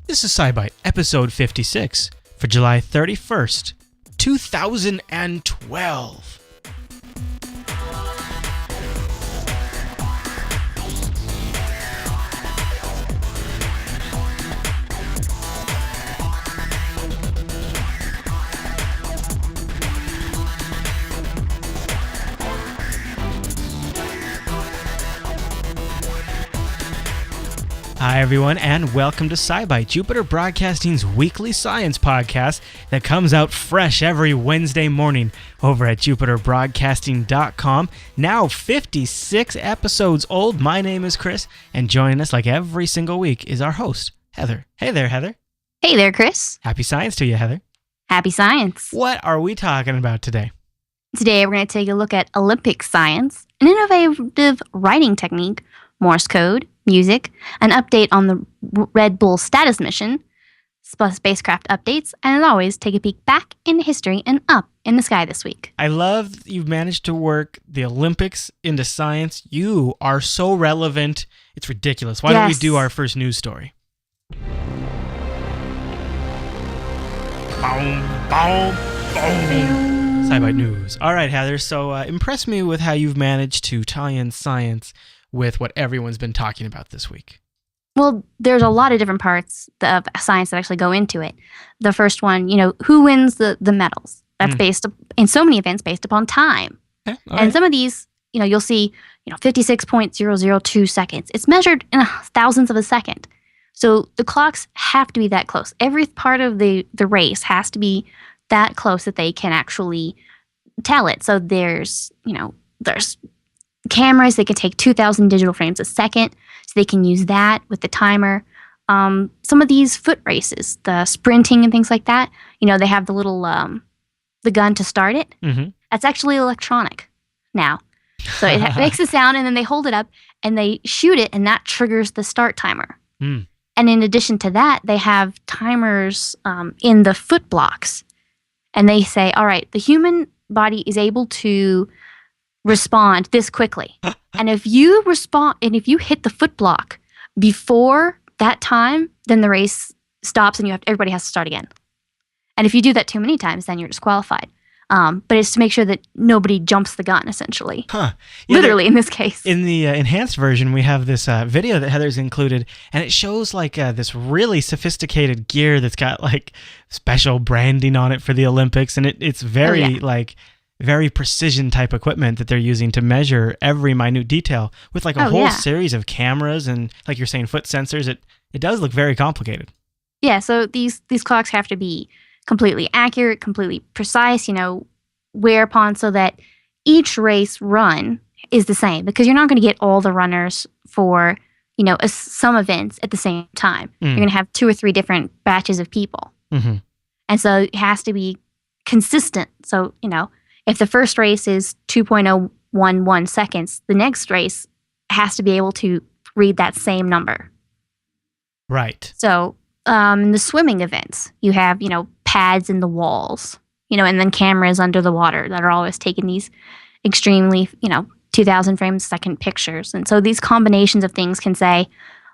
This is SciByte, episode 56, for July 31st, 2012. Hi everyone, and welcome to SciByte, Jupiter Broadcasting's weekly science podcast that comes out fresh every Wednesday morning over at jupiterbroadcasting.com. Now 56 episodes old. My name is Chris, and joining us like every single week is our host, Heather. Hey there, Heather. Hey there, Chris. Happy science to you, Heather. Happy science. What are we talking about today? Today we're going to take a look at Olympic science, an innovative writing technique, Morse code, music, an update on the Red Bull Stratos mission, spacecraft updates, and as always, take a peek back into history and up in the sky this week. I love that you've managed to work the Olympics into science. You are so relevant. It's ridiculous. Why don't we do our first news story? Boom, boom, boom. SciByte News. All right, Heather. So impress me with how you've managed to tie in science with what everyone's been talking about this week. Well, there's a lot of different parts of science that actually go into it. The first one, who wins the medals? That's based in so many events based upon time. Okay, and some of these, you'll see, 56.002 seconds. It's measured in thousandths of a second. So the clocks have to be that close. Every part of the race has to be that close that they can actually tell it. So there's cameras, they can take 2,000 digital frames a second, so they can use that with the timer. Some of these foot races, the sprinting and things like that, they have the little the gun to start it. Mm-hmm. That's actually electronic now. So it makes a sound, and then they hold it up, and they shoot it, and that triggers the start timer. Mm. And in addition to that, they have timers in the foot blocks. And they say, all right, the human body is able to respond this quickly. And if you hit the foot block before that time, then the race stops and everybody has to start again. And if you do that too many times, then you're disqualified. But it's to make sure that nobody jumps the gun, essentially. Yeah, literally, in this case. In the enhanced version, we have this video that Heather's included, and it shows this really sophisticated gear that's got special branding on it for the Olympics, and it's very very precision type equipment that they're using to measure every minute detail with a whole series of cameras and, like you're saying, foot sensors. It does look very complicated. Yeah, so these clocks have to be completely accurate, completely precise, whereupon so that each race run is the same, because you're not going to get all the runners for, some events at the same time. You're going to have 2 or 3 different batches of people. Mm-hmm. And so it has to be consistent. So, if the first race is 2.011 seconds, the next race has to be able to read that same number. Right. So in the swimming events, you have, pads in the walls, and then cameras under the water that are always taking these extremely, 2,000 frames a second pictures. And so these combinations of things can say,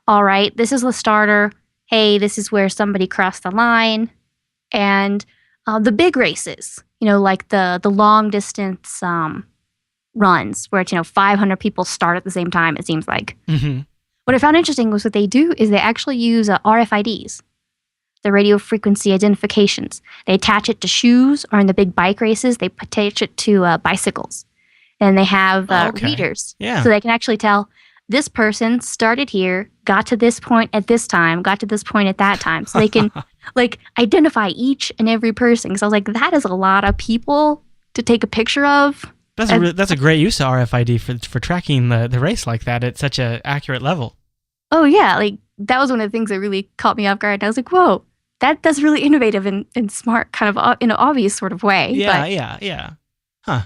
all right, this is the starter. Hey, this is where somebody crossed the line. And the big races, like the long distance runs where it's, 500 people start at the same time, it seems like. Mm-hmm. What I found interesting was what they do is they actually use RFIDs, the radio frequency identifications. They attach it to shoes, or in the big bike races, they attach it to bicycles. And they have readers. Yeah. So they can actually tell this person started here, got to this point at this time, got to this point at that time. So they can identify each and every person. Because I was like, that is a lot of people to take a picture of. That's a great use of RFID for tracking the race like that at such an accurate level. Oh, yeah. That was one of the things that really caught me off guard. I was like, whoa, that's really innovative and smart, kind of in an obvious sort of way. Yeah. Huh.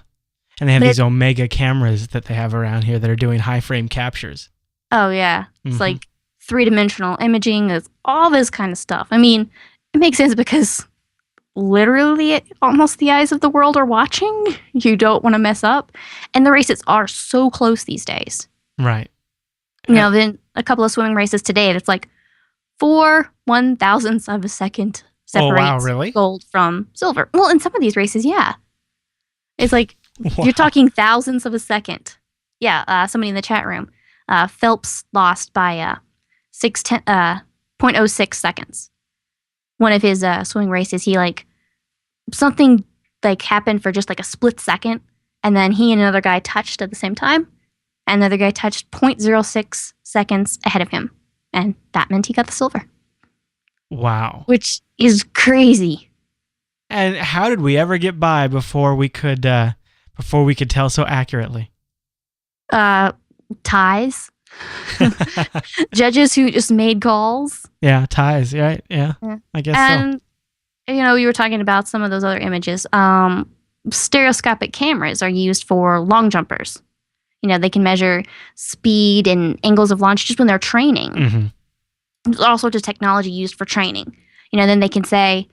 And they have these Omega cameras that they have around here that are doing high frame captures. Oh, yeah. It's like 3-dimensional imaging, is all this kind of stuff. I mean, it makes sense because literally almost the eyes of the world are watching. You don't want to mess up. And the races are so close these days. Right. Then a couple of swimming races today, it's 4 1,000ths of a second separates wow, really? gold from silver. Well, in some of these races, yeah. It's like Wow. you're talking thousands of a second. Yeah, somebody in the chat room. Phelps lost by 0.06 seconds. One of his swimming races, he something happened for just a split second, and then he and another guy touched at the same time, and the other guy touched 0.06 seconds ahead of him, and that meant he got the silver. Wow. Which is crazy. And how did we ever get by before we could tell so accurately? Ties. Judges who just made calls. Yeah, ties, right? Yeah. I guess and, you were talking about some of those other images. Stereoscopic cameras are used for long jumpers. They can measure speed and angles of launch just when they're training. Mm-hmm. There's all sorts of technology used for training. Then they can say,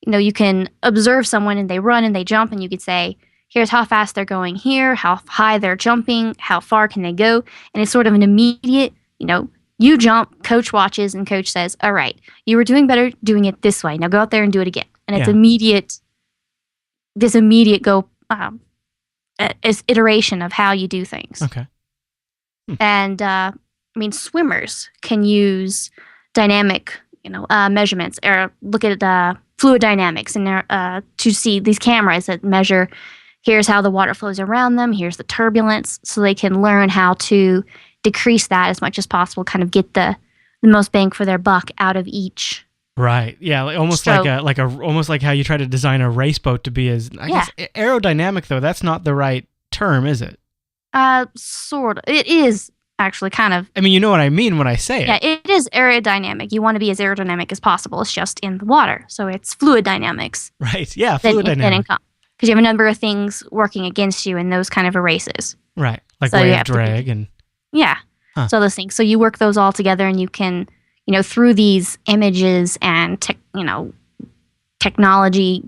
you can observe someone and they run and they jump, and you could say, here's how fast they're going here, how high they're jumping, how far can they go. And it's sort of an immediate, you jump, coach watches, and coach says, all right, you were doing better doing it this way. Now go out there and do it again. And it's this immediate iteration of how you do things. Okay. And, swimmers can use dynamic, measurements, or look at fluid dynamics and to see these cameras that measure, here's how the water flows around them, here's the turbulence, so they can learn how to decrease that as much as possible, kind of get the most bang for their buck out of each. Right. Yeah. Almost like how you try to design a race boat to be as, I guess, aerodynamic, though. That's not the right term, is it? Sort of. It is actually kind of. I mean, you know what I mean when I say it. Yeah, it is aerodynamic. You want to be as aerodynamic as possible. It's just in the water. So it's fluid dynamics. Right. Yeah. Fluid dynamics. Because you have a number of things working against you in those kind of races. Right. Like wave drag and. Yeah. Huh. So those things. So you work those all together, and you can, through these images and technology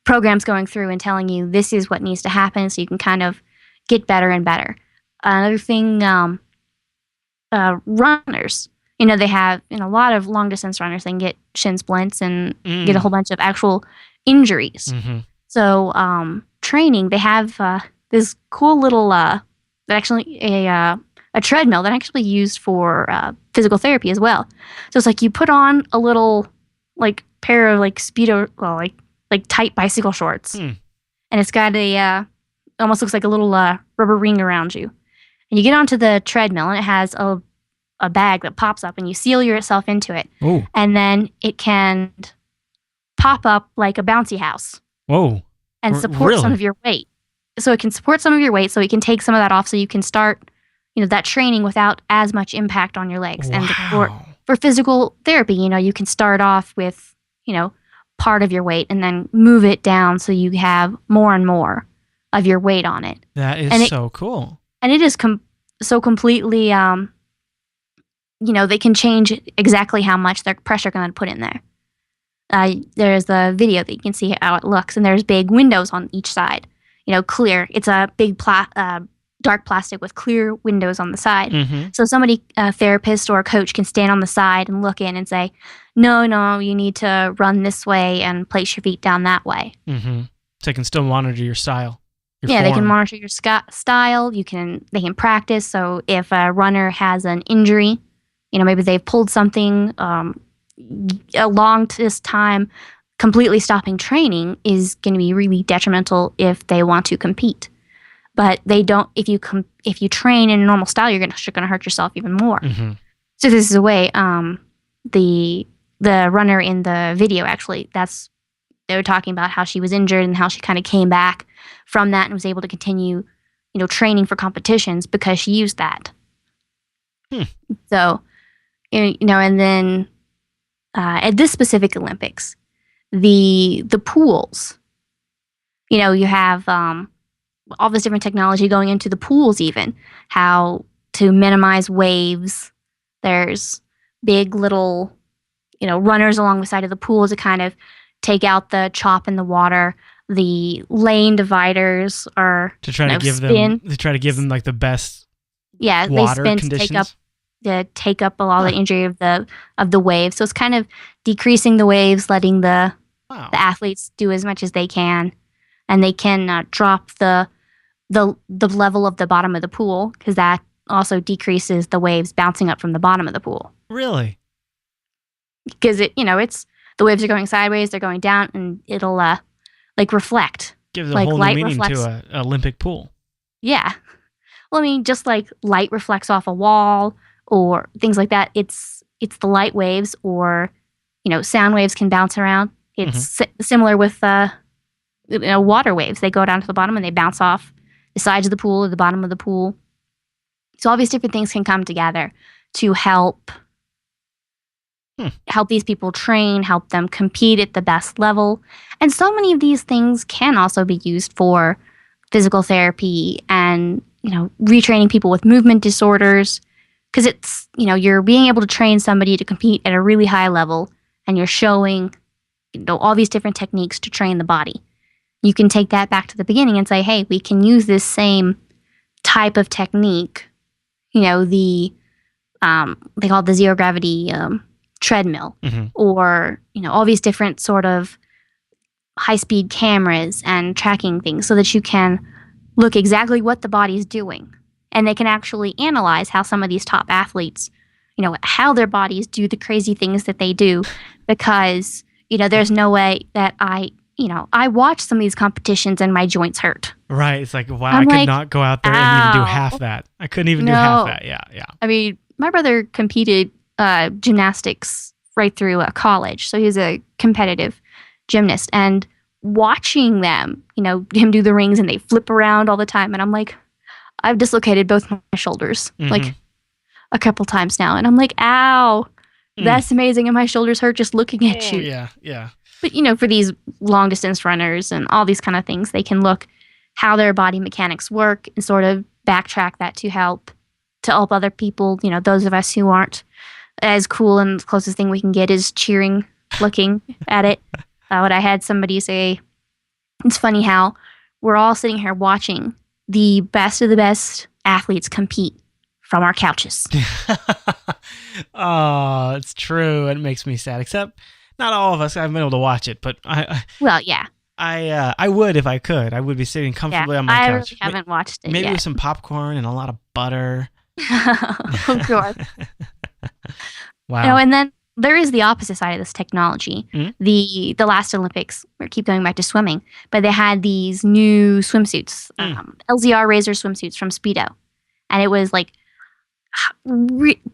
programs going through and telling you this is what needs to happen, so you can kind of get better and better. Another thing, runners. They have a lot of long distance runners. They can get shin splints and get a whole bunch of actual injuries. Mm-hmm. So training, they have this cool little a treadmill that actually used for physical therapy as well. So it's you put on a little pair of speedo, tight bicycle shorts, and it's got almost looks like a little rubber ring around you, and you get onto the treadmill, and it has a bag that pops up, and you seal yourself into it. Ooh. And then it can pop up like a bouncy house. Whoa. And support some of your weight. So it can support some of your weight, so it can take some of that off, so you can start, that training without as much impact on your legs. Wow. And for physical therapy, you can start off with, part of your weight and then move it down so you have more and more of your weight on it. That is so cool. And it is so completely, they can change exactly how much their pressure going to put in there. There's a video that you can see how it looks, and there's big windows on each side. Clear. It's a big dark plastic with clear windows on the side. Mm-hmm. So somebody, a therapist or a coach, can stand on the side and look in and say, no, you need to run this way and place your feet down that way. Mm-hmm. So they can still monitor your style. They can monitor your style. They can practice. So if a runner has an injury, maybe they've pulled something, a long time, completely stopping training is going to be really detrimental if they want to compete. But they don't. If you train in a normal style, you're going to hurt yourself even more. Mm-hmm. So this is a way. The runner in the video, actually, they were talking about how she was injured and how she kind of came back from that and was able to continue, training for competitions because she used that. So, and then at this specific Olympics, the pools, you have all this different technology going into the pools, even how to minimize waves. There's big little, runners along the side of the pool to kind of take out the chop in the water. The lane dividers are to try to give them like the best water they spin conditions. To take up to take up a lot of the injury of the waves. So it's kind of decreasing the waves, letting the athletes do as much as they can, and they can drop the level of the bottom of the pool, because that also decreases the waves bouncing up from the bottom of the pool. Really? Because it's the waves are going sideways, they're going down, and it'll reflect. Gives a whole new meaning to an Olympic pool. Yeah. Well, I mean, just like light reflects off a wall or things like that, it's the light waves, or sound waves can bounce around. It's similar with water waves. They go down to the bottom and they bounce off the sides of the pool or the bottom of the pool. So all these different things can come together to help these people train, help them compete at the best level. And so many of these things can also be used for physical therapy and, retraining people with movement disorders. Because it's, you're being able to train somebody to compete at a really high level, and you're showing, all these different techniques to train the body. You can take that back to the beginning and say, hey, we can use this same type of technique, they call it the zero gravity treadmill, or, all these different sort of high-speed cameras and tracking things, so that you can look exactly what the body's doing. And they can actually analyze how some of these top athletes, how their bodies do the crazy things that they do, because, there's no way that I watch some of these competitions and my joints hurt. Right. It's like, wow, I could not go out there and even do half that. I couldn't even do half that. Yeah. I mean, my brother competed gymnastics right through college. So he was a competitive gymnast. And watching them, him do the rings and they flip around all the time. And I'm like, I've dislocated both my shoulders like a couple times now. And I'm like, ow, that's amazing. And my shoulders hurt just looking at you. Yeah. But, for these long distance runners and all these kind of things, they can look how their body mechanics work and sort of backtrack that to help other people, those of us who aren't as cool, and the closest thing we can get is cheering, looking at it. What I had somebody say, it's funny how we're all sitting here watching the best of the best athletes compete from our couches. Oh, it's true. It makes me sad, except not all of us have been able to watch it, but I would if I could. I would be sitting comfortably on my couch. I really haven't watched it Maybe yet. with some popcorn and a lot of butter. Of course. Wow. And then there is the opposite side of this technology. The last Olympics, we keep going back to swimming, but they had these new swimsuits, LZR Razor swimsuits from Speedo. And it was like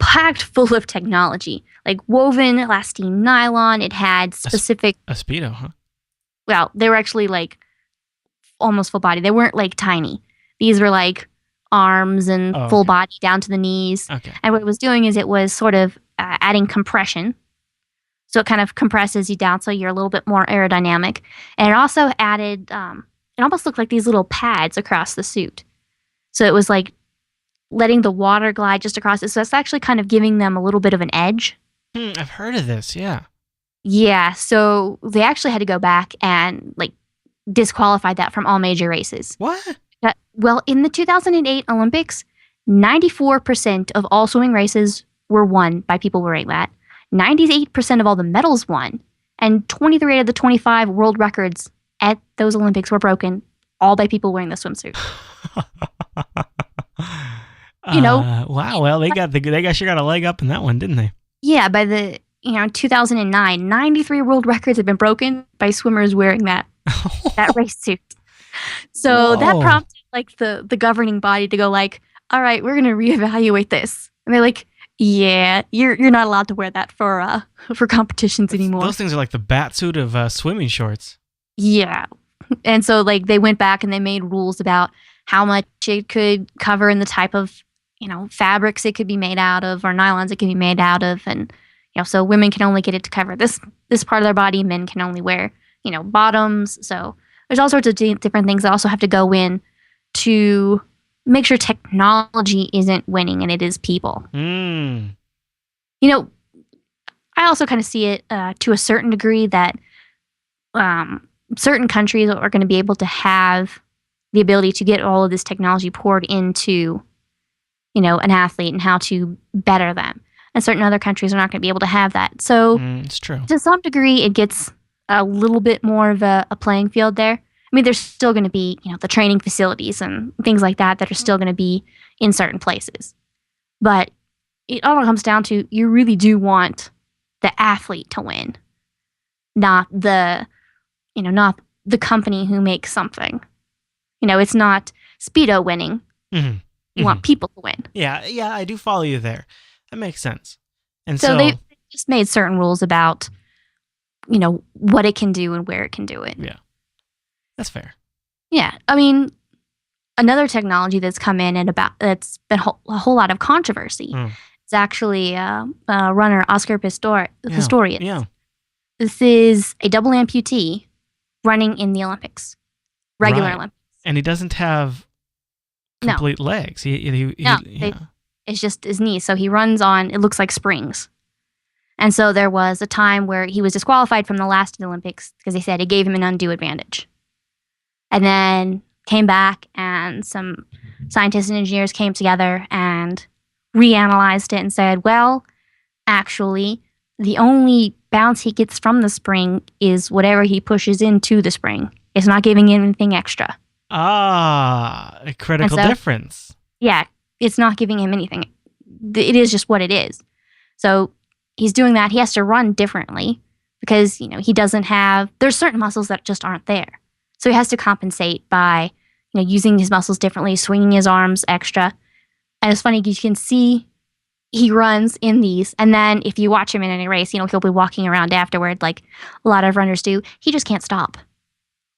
packed full of technology, like woven elastine nylon. It had specific... A Speedo, huh? Well, they were actually like almost full body. They weren't like tiny. These were like arms and full body down to the knees. Okay. And what it was doing is it was sort of adding compression. So it kind of compresses you down so you're a little bit more aerodynamic. And it also added, it almost looked like these little pads across the suit. So it was like letting the water glide just across it. So it's actually kind of giving them a little bit of an edge. I've heard of this, yeah. Yeah, so they actually had to go back and like disqualify that from all major races. What? Well, in the 2008 Olympics, 94% of all swimming races were won by people wearing that. 98% of all the medals won. And 23 out of the 25 world records at those Olympics were broken, all by people wearing the swimsuit. Wow. Well, they sure got a leg up in that one, didn't they? Yeah, by the 2009, 93 world records have been broken by swimmers wearing that race suit. So that prompted like the governing body to go like, all right, we're gonna reevaluate this. And they're like, yeah, you're not allowed to wear that for competitions anymore. Those things are like the bat suit of swimming shorts. Yeah, and so like they went back and they made rules about how much it could cover and the type of fabrics it could be made out of, or nylons it could be made out of, and so women can only get it to cover this part of their body. Men can only wear bottoms. So there's all sorts of different things that also have to go in to make sure technology isn't winning and it is people. I also kind of see it to a certain degree that certain countries are going to be able to have the ability to get all of this technology poured into an athlete and how to better them. And certain other countries are not going to be able to have that. So It's true. to some degree, it gets a little bit more of a playing field there. I mean, there's still going to be, the training facilities and things like that are still going to be in certain places. But it all comes down to you really do want the athlete to win, not the company who makes something. It's not Speedo winning. Mm-hmm. You want people to win. Yeah, I do follow you there. That makes sense. And so they just made certain rules about, what it can do and where it can do it. Yeah, that's fair. Yeah, I mean, another technology that's come in and that's been a whole lot of controversy. It's actually runner Oscar Pistorius. Yeah. This is a double amputee running in the Olympics, regular Olympics. And he doesn't have complete legs. It's just his knees. So he runs on, it looks like springs. And so there was a time where he was disqualified from the last Olympics because they said it gave him an undue advantage. And then came back and some scientists and engineers came together and reanalyzed it and said, well, actually, the only bounce he gets from the spring is whatever he pushes into the spring. It's not giving him anything extra. A critical difference. Yeah, it's not giving him anything. It is just what it is. So he's doing that. He has to run differently because, he doesn't have, there's certain muscles that just aren't there. So he has to compensate by, using his muscles differently, swinging his arms extra. And it's funny, you can see he runs in these. And then if you watch him in any race, he'll be walking around afterward like a lot of runners do. He just can't stop.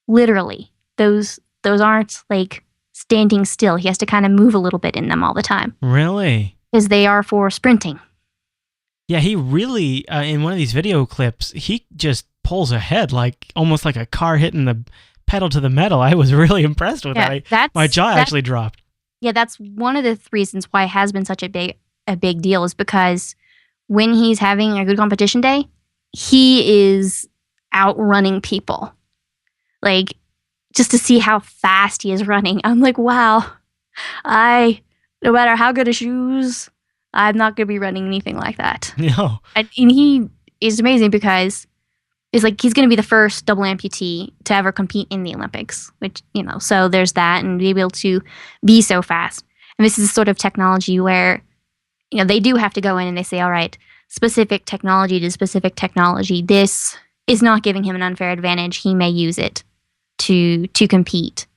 Literally. Those aren't like standing still. He has to kind of move a little bit in them all the time. Really? Because they are for sprinting. Yeah, he really, in one of these video clips, he just pulls ahead, almost like a car hitting the pedal to the metal. I was really impressed with that. My jaw actually dropped. Yeah, that's one of the reasons why it has been such a big deal is because when he's having a good competition day, he is outrunning people. Like, just to see how fast he is running, I'm like, wow, no matter how good his shoes, I'm not going to be running anything like that. No. And he is amazing because it's like he's going to be the first double amputee to ever compete in the Olympics, which, so there's that and be able to be so fast. And this is the sort of technology where, they do have to go in and they say, all right, specific technology to specific technology. This is not giving him an unfair advantage. He may use it to compete.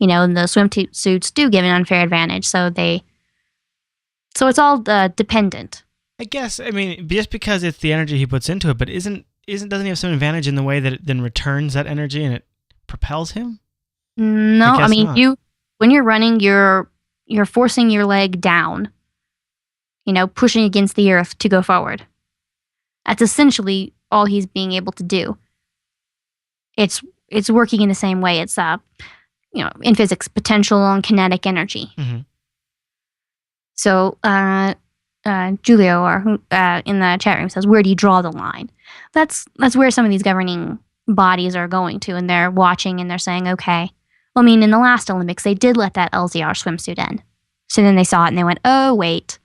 And the swimsuits do give an unfair advantage. So it's all dependent. I guess, just because it's the energy he puts into it, but doesn't he have some advantage in the way that it then returns that energy and it propels him? No, when you're running, you're forcing your leg down, pushing against the earth to go forward. That's essentially all he's being able to do. It's working in the same way. It's in physics, potential and kinetic energy. Mm-hmm. So Julio in the chat room says, where do you draw the line? That's where some of these governing bodies are going to, and they're watching and they're saying, okay, well, in the last Olympics, they did let that LZR swimsuit in. So then they saw it and they went, oh, wait,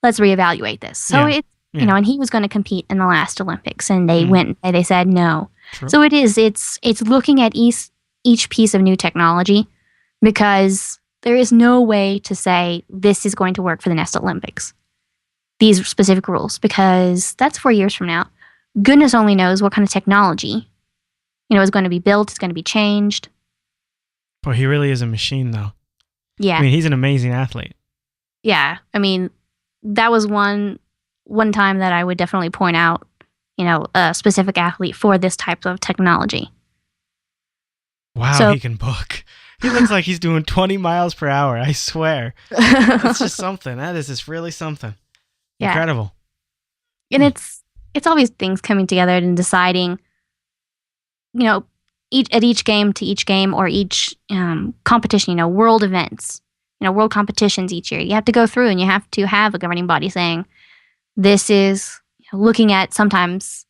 let's reevaluate this. So and he was going to compete in the last Olympics, and they went and they said no. True. So it's looking at each piece of new technology, because there is no way to say this is going to work for the next Olympics. These specific rules, because that's 4 years from now. Goodness only knows what kind of technology, is going to be built, is going to be changed. Boy, he really is a machine, though. Yeah. He's an amazing athlete. Yeah. That was one time that I would definitely point out, a specific athlete for this type of technology. Wow, he can book. He looks like he's doing 20 miles per hour, I swear. That's just something. That is just really something. Yeah. Incredible. And it's always things coming together and deciding, at each game to each game or each competition, world events, world competitions each year. You have to go through and you have to have a governing body saying, this is looking at sometimes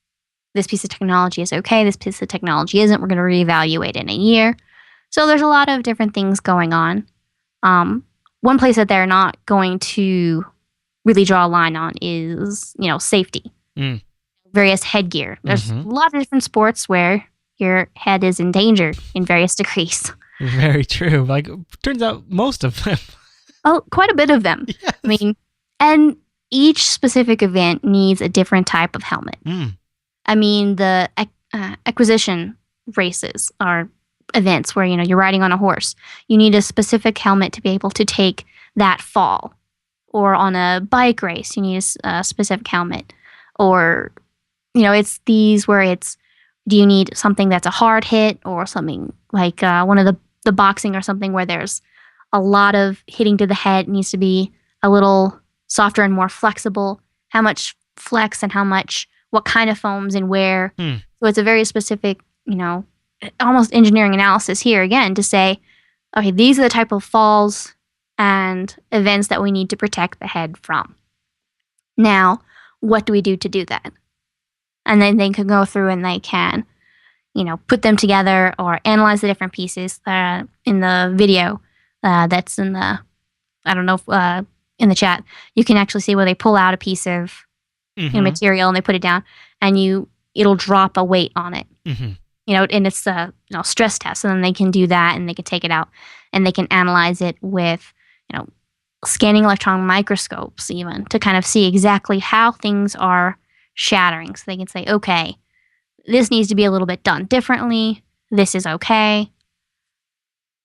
this piece of technology is okay, this piece of technology isn't. We're going to reevaluate in a year. So there's a lot of different things going on. one place that they're not going to really draw a line on is, safety. Mm. Various headgear. There's Mm-hmm. a lot of different sports where your head is in danger in various degrees. Very true. Like, turns out most of them. Oh, quite a bit of them. Yes. I mean, and each specific event needs a different type of helmet. Mm. I mean, the acquisition races are events where, you're riding on a horse. You need a specific helmet to be able to take that fall. Or on a bike race, you need a specific helmet. Or, it's these where do you need something that's a hard hit or something like one of the boxing or something where there's a lot of hitting to the head. It needs to be a little softer and more flexible. How much flex and what kind of foams and where. Mm. So it's a very specific, almost engineering analysis here again to say, okay, these are the type of falls and events that we need to protect the head from. Now, what do we do to do that? And then they can go through and they can, put them together or analyze the different pieces in the video that's in the, I don't know, if, in the chat. You can actually see where they pull out a piece of material and they put it down and it'll drop a weight on it. Mm-hmm. And it's a stress test. And then they can do that and they can take it out and they can analyze it with, scanning electron microscopes even to kind of see exactly how things are shattering. So they can say, okay, this needs to be a little bit done differently. This is okay.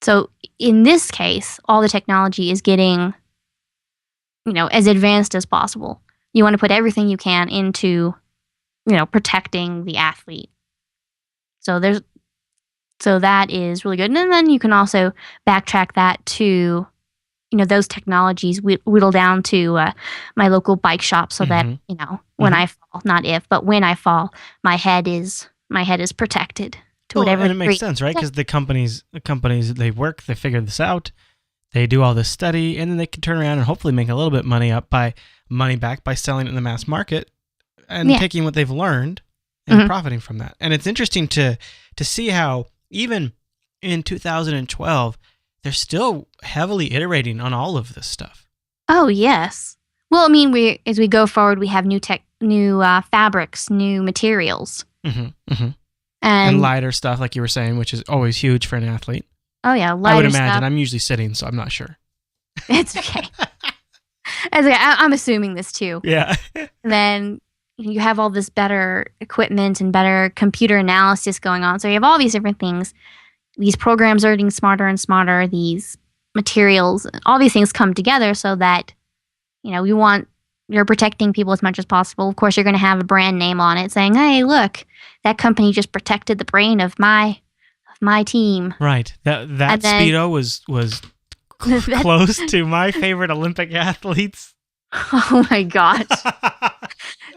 So in this case, all the technology is getting, as advanced as possible. You want to put everything you can into, protecting the athlete. So that is really good. And then you can also backtrack that to, those technologies whittle down to my local bike shop so that, when I fall, not if, but when I fall, my head is protected to whatever. And it makes sense, right? Because the companies they work, they figure this out, they do all this study, and then they can turn around and hopefully make a little bit money back by selling it in the mass market and taking what they've learned and profiting from that. And it's interesting to see how even in 2012, they're still heavily iterating on all of this stuff. Oh, yes. Well, I mean, as we go forward, we have new fabrics, new materials. Mm-hmm, mm-hmm. And lighter stuff, like you were saying, which is always huge for an athlete. Oh, yeah, lighter I would imagine. Stuff. I'm usually sitting, so I'm not sure. It's okay. I'm assuming this, too. Yeah. And then you have all this better equipment and better computer analysis going on. So you have all these different things. These programs are getting smarter and smarter. These materials, all these things come together so that, you're protecting people as much as possible. Of course, you're going to have a brand name on it saying, hey, look, that company just protected the brain of my team. Right. That Speedo was close to my favorite Olympic athletes. Oh, my gosh.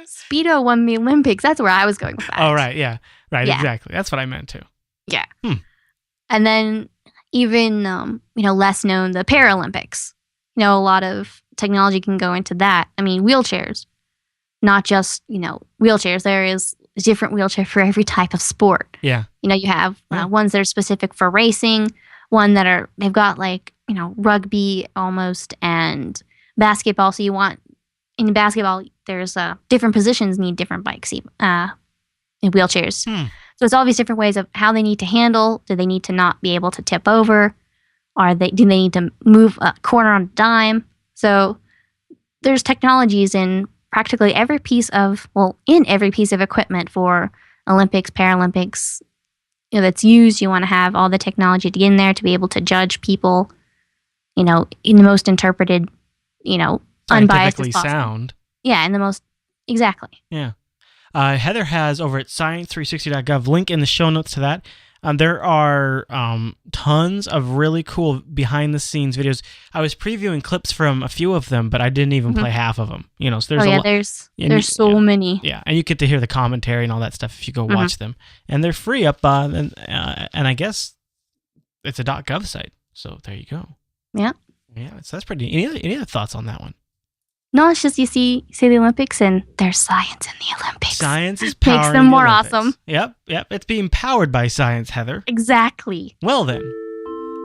Speedo won the Olympics. That's where I was going with that. Oh, right. Yeah. Right. Yeah. Exactly. That's what I meant too. Yeah. And then even, less known, the Paralympics. A lot of technology can go into that. I mean, wheelchairs, not just, wheelchairs. There is a different wheelchair for every type of sport. Yeah. You have ones that are specific for racing, they've got like, rugby almost and basketball. So in basketball, there's different positions need different bikes, in wheelchairs. So it's all these different ways of how they need to handle. Do they need to not be able to tip over? Do they need to move a corner on a dime? So there's technologies in practically every piece of equipment for Olympics, Paralympics, that's used. You want to have all the technology to get in there to be able to judge people, in the most interpreted, unbiased as possible. Sound. Yeah, in the most, exactly. Yeah. Heather has over at science360.gov, link in the show notes to that. There are tons of really cool behind-the-scenes videos. I was previewing clips from a few of them, but I didn't even play half of them. So there's there's so many. Yeah, and you get to hear the commentary and all that stuff if you go watch them. And they're free up, and I guess it's a .gov site. So there you go. Yeah. Yeah, so that's pretty. Any other thoughts on that one? No, it's just you see the Olympics and there's science in the Olympics. Science is powering makes them more awesome. Yep. It's being powered by science, Heather. Exactly. Well then,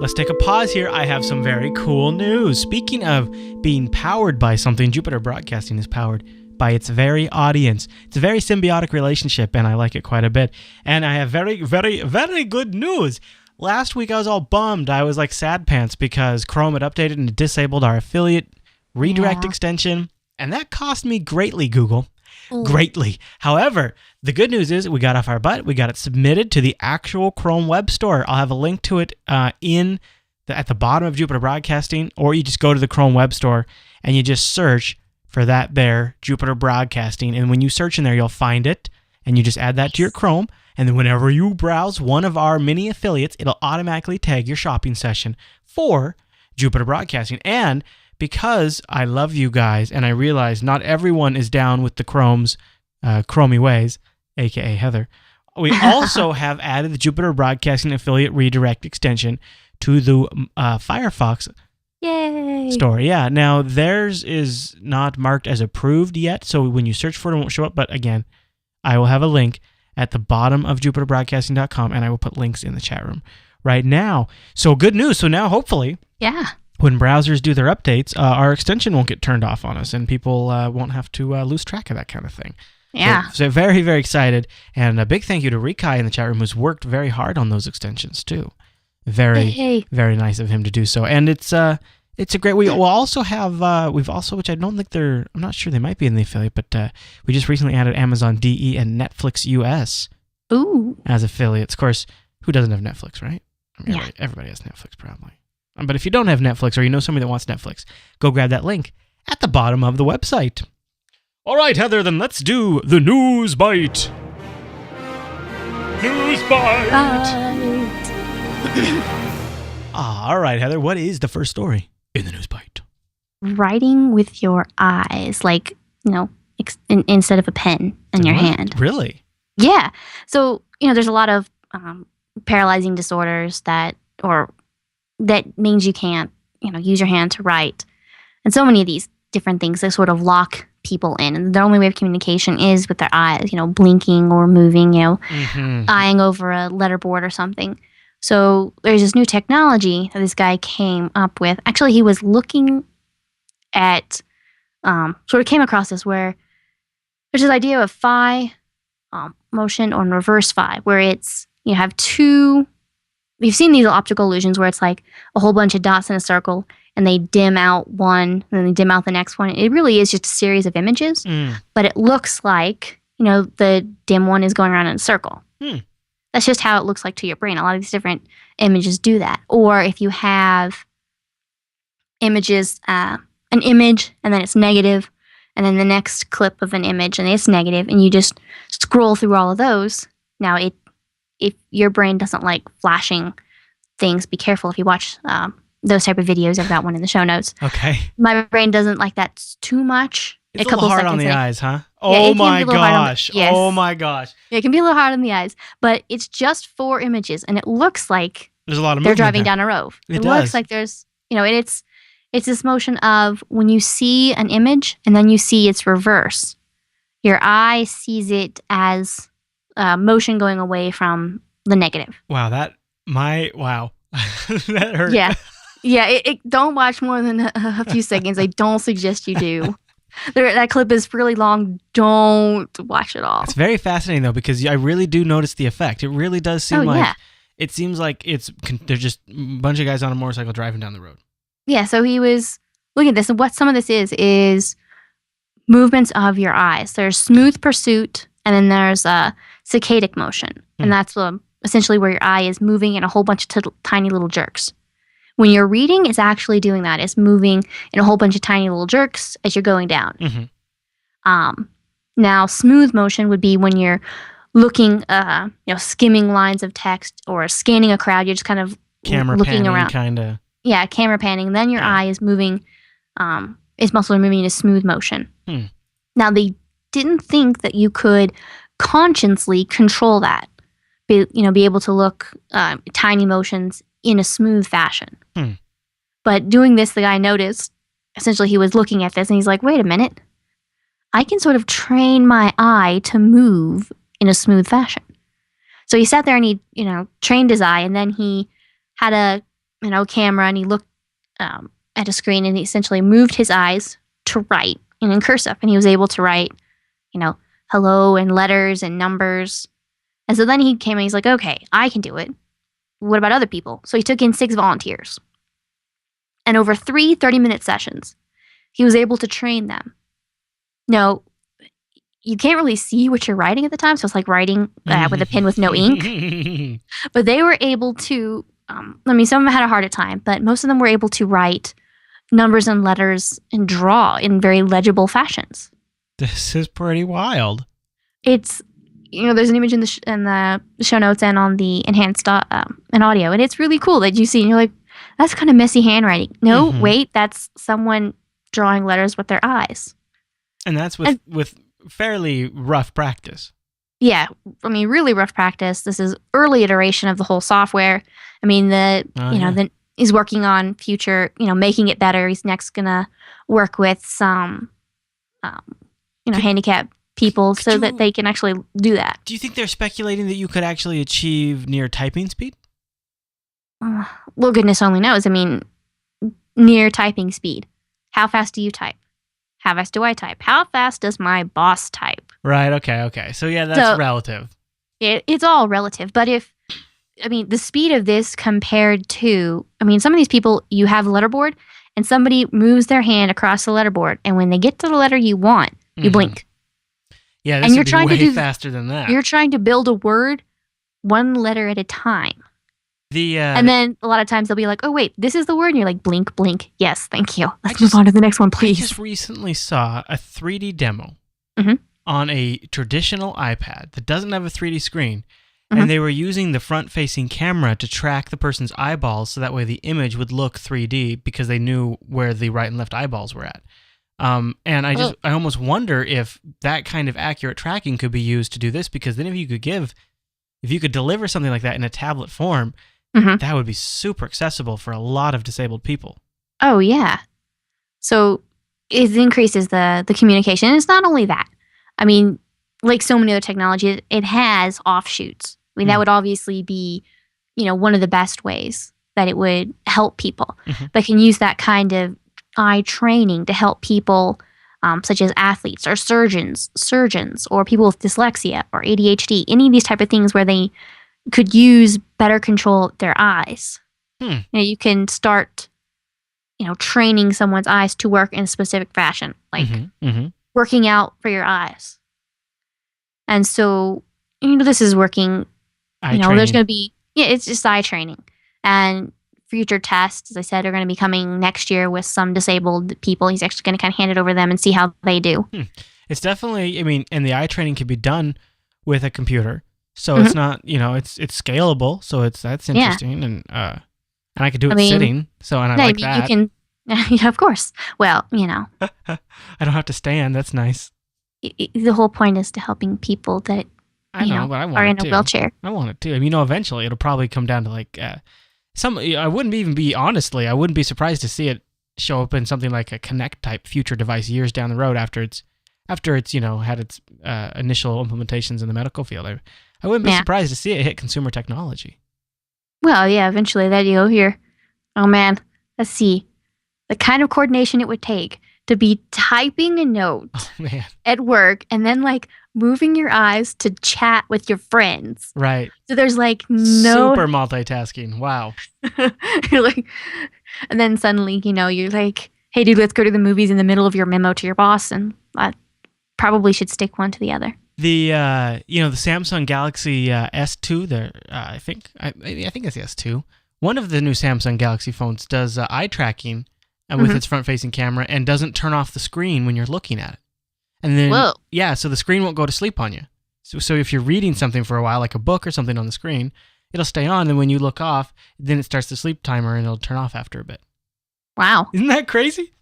let's take a pause here. I have some very cool news. Speaking of being powered by something, Jupiter Broadcasting is powered by its very audience. It's a very symbiotic relationship, and I like it quite a bit. And I have very, very, very good news. Last week I was all bummed. I was like sad pants because Chrome had updated and disabled our affiliate redirect extension, and that cost me greatly, Google. Ooh. Greatly. However, the good news is we got off our butt. We got it submitted to the actual Chrome web store. I'll have a link to it at the bottom of Jupiter Broadcasting, or you just go to the Chrome web store and you just search for that there, Jupiter Broadcasting. And when you search in there, you'll find it, and you just add that to your Chrome. And then whenever you browse one of our mini affiliates, it'll automatically tag your shopping session for Jupiter Broadcasting. And because I love you guys, and I realize not everyone is down with the Chrome's Chromey ways, aka Heather, we also have added the Jupiter Broadcasting affiliate redirect extension to the Firefox store. Yeah, now theirs is not marked as approved yet, so when you search for it, it won't show up. But again, I will have a link at the bottom of jupiterbroadcasting.com, and I will put links in the chat room right now. So good news. So now hopefully, when browsers do their updates, our extension won't get turned off on us, and people won't have to lose track of that kind of thing. Yeah. So very, very excited. And a big thank you to Rikai in the chat room, who's worked very hard on those extensions too. Very, very nice of him to do so. And it's a great. We will also have which I don't think I'm not sure they might be in the affiliate, but we just recently added Amazon DE and Netflix US as affiliates. Of course, who doesn't have Netflix, right? I mean, everybody has Netflix probably. But if you don't have Netflix, or you know somebody that wants Netflix, go grab that link at the bottom of the website. All right, Heather, then let's do the News Bite. News Bite. All right, Heather, what is the first story in the News Bite? Writing with your eyes, like, instead of a pen in your hand. Really? Yeah. So, there's a lot of paralyzing disorders that means you can't, use your hand to write. And so many of these different things that sort of lock people in. And the only way of communication is with their eyes, blinking or moving, eyeing over a letterboard or something. So there's this new technology that this guy came up with. Actually, he was looking at, sort of came across this where there's this idea of phi motion or reverse phi, where it's, you have two. You've seen these optical illusions where it's like a whole bunch of dots in a circle, and they dim out one, and then they dim out the next one. It really is just a series of images, but it looks like, the dim one is going around in a circle. That's just how it looks like to your brain. A lot of these different images do that. Or if you have images, an image, and then it's negative, and then the next clip of an image, and it's negative, and you just scroll through all of those. Now, if your brain doesn't like flashing things, be careful if you watch those type of videos. I've got one in the show notes. Okay. My brain doesn't like that too much. It's a little hard on the eyes, huh? Oh my gosh. Yes. Oh my gosh. Yeah, it can be a little hard on the eyes, but it's just 4 images, and it looks like there's a lot of they're driving down a road. It looks like there's, it's this motion of when you see an image and then you see its reverse, your eye sees it as motion going away from the negative. Wow, that hurt. Yeah. Don't watch more than a few seconds. I don't suggest you do. That clip is really long. Don't watch it all. It's very fascinating though, because I really do notice the effect. It really does seem it seems like they're just a bunch of guys on a motorcycle driving down the road. Yeah. So he was looking at this, and what some of this is movements of your eyes. There's smooth pursuit, and then there's saccadic motion, and that's essentially where your eye is moving in a whole bunch of tiny little jerks. When you're reading, it's actually doing that. It's moving in a whole bunch of tiny little jerks as you're going down. Now, smooth motion would be when you're looking, skimming lines of text or scanning a crowd. You're just kind of camera looking panning, around. Kind of. Yeah, camera panning. Then your eye is moving. Its muscles are moving into smooth motion. Now, they didn't think that you could consciously control that. Be able to look tiny motions in a smooth fashion. But doing this, the guy noticed, essentially he was looking at this and he's like, wait a minute, I can sort of train my eye to move in a smooth fashion. So he sat there and he, trained his eye, and then he had a camera, and he looked at a screen, and he essentially moved his eyes to write and in cursive, and he was able to write, hello and letters and numbers. And so then he came and he's like, okay, I can do it. What about other people? So he took in 6 volunteers. And over 3 30-minute sessions, he was able to train them. Now, you can't really see what you're writing at the time, so it's like writing with a pen with no ink. But they were able to, some of them had a harder time, but most of them were able to write numbers and letters and draw in very legible fashions. This is pretty wild. It's, there's an image in the show notes and on the enhanced and audio, and it's really cool that you see, and you're like, that's kind of messy handwriting. No, wait, that's someone drawing letters with their eyes. And that's with fairly rough practice. Yeah, really rough practice. This is early iteration of the whole software. Then he's working on future, making it better. He's next gonna work with some, handicapped people so that they can actually do that. Do you think they're speculating that you could actually achieve near typing speed? Well, goodness only knows. Near typing speed. How fast do you type? How fast do I type? How fast does my boss type? Right, okay. So, yeah, that's relative. It's all relative. But the speed of this compared to, some of these people, you have a letterboard, and somebody moves their hand across the letterboard, and when they get to the letter you want, you blink. Yeah, this would be way faster than that. You're trying to build a word one letter at a time. And then a lot of times they'll be like, oh, wait, this is the word. And you're like, blink, blink. Yes, thank you. Let's move on to the next one, please. I just recently saw a 3D demo on a traditional iPad that doesn't have a 3D screen. And they were using the front-facing camera to track the person's eyeballs so that way the image would look 3D because they knew where the right and left eyeballs were at. And I almost wonder if that kind of accurate tracking could be used to do this, because then if you could deliver something like that in a tablet form, that would be super accessible for a lot of disabled people. Oh, yeah. So it increases the communication. And it's not only that. Like so many other technologies, it has offshoots. That would obviously be, one of the best ways that it would help people. But can use that kind of eye training to help people, such as athletes or surgeons, or people with dyslexia or ADHD, any of these type of things where they could use better control of their eyes. You can start, training someone's eyes to work in a specific fashion, like working out for your eyes. And so, this is working, there's going to be, it's just eye training. And future tests, as I said, are going to be coming next year with some disabled people. He's actually going to kind of hand it over to them and see how they do. It's definitely, and the eye training can be done with a computer. So it's not, it's scalable. So that's interesting. And I could do it sitting. So, and I like that. You can, yeah, of course. Well, I don't have to stand. That's nice. The whole point is to helping people that, but I want are in a wheelchair. I want it too. Eventually it'll probably come down to like, I wouldn't be surprised to see it show up in something like a Kinect type future device years down the road after it's had its initial implementations in the medical field. I wouldn't be surprised to see it hit consumer technology. Well, yeah, eventually that you go here. Oh man, let's see. The kind of coordination it would take to be typing a note at work and then like moving your eyes to chat with your friends. Right. So there's like no super multitasking. Wow. You're like, and then suddenly, you're like, hey dude, let's go to the movies in the middle of your memo to your boss, and I probably should stick one to the other. The the Samsung Galaxy S2, I think it's the S2. One of the new Samsung Galaxy phones does eye tracking with its front-facing camera and doesn't turn off the screen when you're looking at it. And then, so the screen won't go to sleep on you. So if you're reading something for a while, like a book or something on the screen, it'll stay on, and when you look off, then it starts the sleep timer and it'll turn off after a bit. Wow. Isn't that crazy?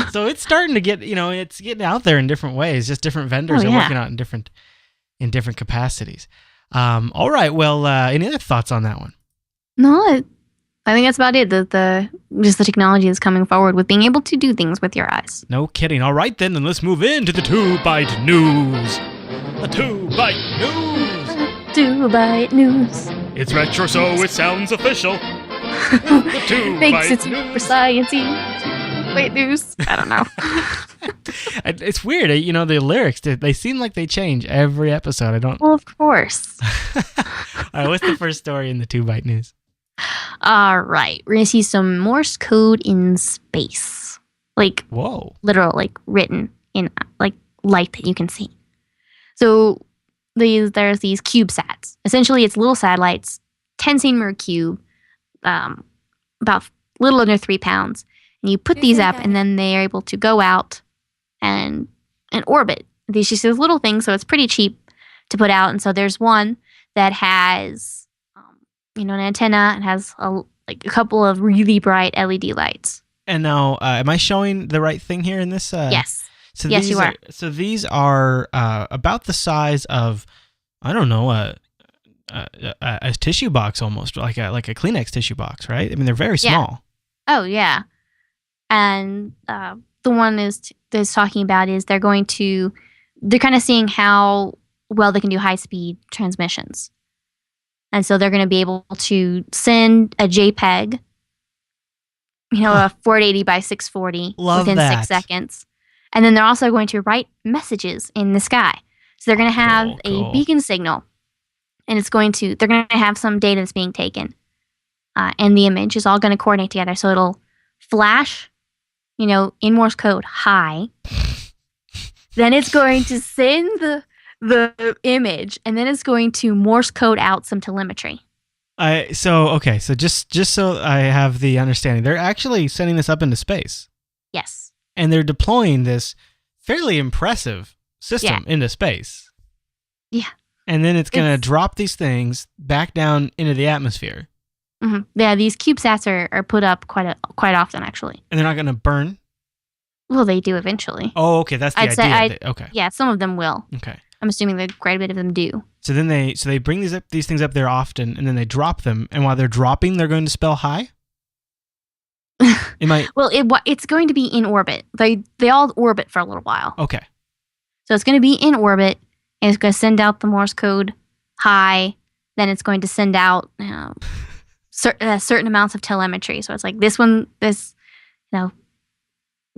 So it's starting to get, it's getting out there in different ways. Just different vendors are working out in different capacities. All right. Well, any other thoughts on that one? No, I think that's about it. Just the technology is coming forward with being able to do things with your eyes. No kidding. All right, then let's move into the 2-Byte News. The 2-Byte News. 2-Byte News. It's retro, so it sounds official. Thinks it's super sciencey. Wait, news. I don't know. It's weird. The lyrics, they seem like they change every episode. I don't. Well, of course. All right, what's the first story in the 2-byte news? All right. We're going to see some Morse code in space. Like, whoa. Literal, like written in like light that you can see. So there's these cubesats. Essentially, it's little satellites, 10 centimeter cube, about a little under 3 pounds. And you put these up, and then they are able to go out and orbit. These just these little things, so it's pretty cheap to put out. And so there's one that has, an antenna and has a couple of really bright LED lights. And now, am I showing the right thing here in this? Yes. So yes, you are. So these are about the size of, I don't know, a tissue box almost, like a Kleenex tissue box, right? I mean, they're very small. Oh, yeah. And the one that's talking about is they're kind of seeing how well they can do high-speed transmissions. And so they're going to be able to send a JPEG, a 480 by 640 within 6 seconds. And then they're also going to write messages in the sky. So they're going to have a beacon signal. And they're going to have some data that's being taken. And the image is all going to coordinate together. So it'll flash, in Morse code, hi. Then it's going to send the image, and then it's going to Morse code out some telemetry. So just so I have the understanding, they're actually sending this up into space. Yes. And they're deploying this fairly impressive system into space. Yeah. And then it's going to drop these things back down into the atmosphere. Mm-hmm. Yeah, these CubeSats are put up quite often, actually. And they're not going to burn? Well, they do eventually. Oh, okay. That's the idea. Okay. Yeah, some of them will. Okay. I'm assuming that quite a bit of them do. So then they bring these things up there often, and then they drop them. And while they're dropping, they're going to spell hi? Well, it's going to be in orbit. They all orbit for a little while. Okay. So it's going to be in orbit, and it's going to send out the Morse code hi. Then it's going to send out certain amounts of telemetry. So it's like this one,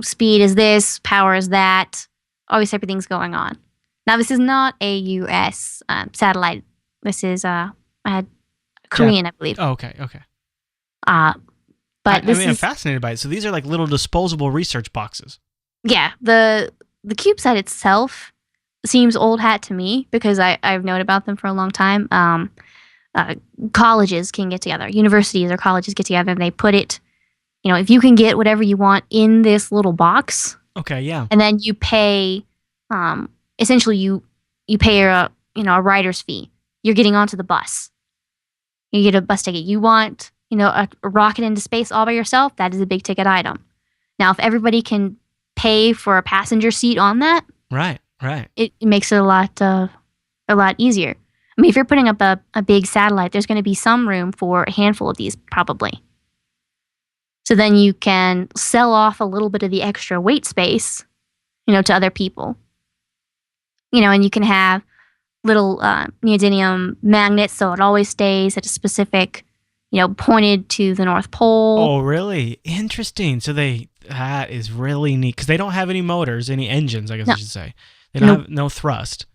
speed is this, power is that. All these type of things going on. Now, this is not a U.S. Satellite. This is Korean, I believe. Oh, okay. But I'm fascinated by it. So these are like little disposable research boxes. Yeah, the CubeSat itself seems old hat to me because I've known about them for a long time. Colleges can get together, universities or colleges get together, and they put it. If you can get whatever you want in this little box. Okay, yeah. And then you pay. Essentially, you pay a rider's fee. You're getting onto the bus. You get a bus ticket. You want a rocket into space all by yourself? That is a big ticket item. Now, if everybody can pay for a passenger seat on that, right, it makes it a lot easier. I mean, if you're putting up a big satellite, there's going to be some room for a handful of these probably. So then you can sell off a little bit of the extra weight space, to other people. And you can have little neodymium magnets, so it always stays at a specific, pointed to the North Pole. Oh, really? Interesting. So that is really neat because they don't have any motors, any engines, I guess I should say. They don't have no thrust.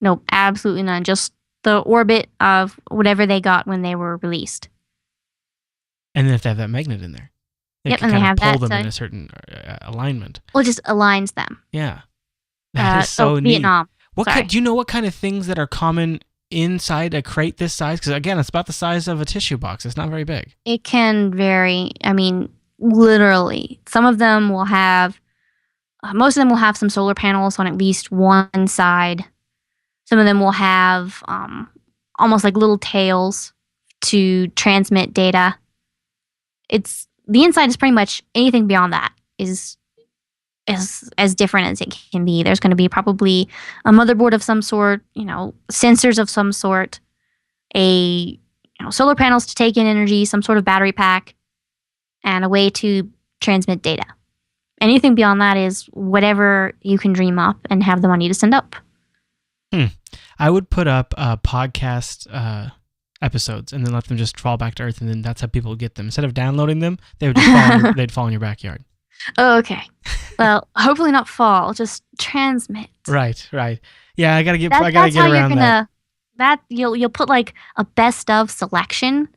No, absolutely none. Just the orbit of whatever they got when they were released. And then if they have that magnet in there, they can kind of pull them in a certain alignment. Well, it just aligns them. Yeah. That is so neat. Vietnam. Do you know what kind of things that are common inside a crate this size? Because again, it's about the size of a tissue box. It's not very big. It can vary. I mean, literally. Some of them will have, most of them will have some solar panels on at least one side. Some of them will have almost like little tails to transmit data. The inside is pretty much anything beyond that is as different as it can be. There's going to be probably a motherboard of some sort, sensors of some sort, solar panels to take in energy, some sort of battery pack, and a way to transmit data. Anything beyond that is whatever you can dream up and have the money to send up. I would put up a podcast episodes and then let them just fall back to Earth, and then that's how people would get them. Instead of downloading them, they would just they'd fall in your backyard. Oh, okay. Well, hopefully not fall, just transmit. Right. Yeah, I gotta get That's how around you're gonna, that. You'll put like a best of selection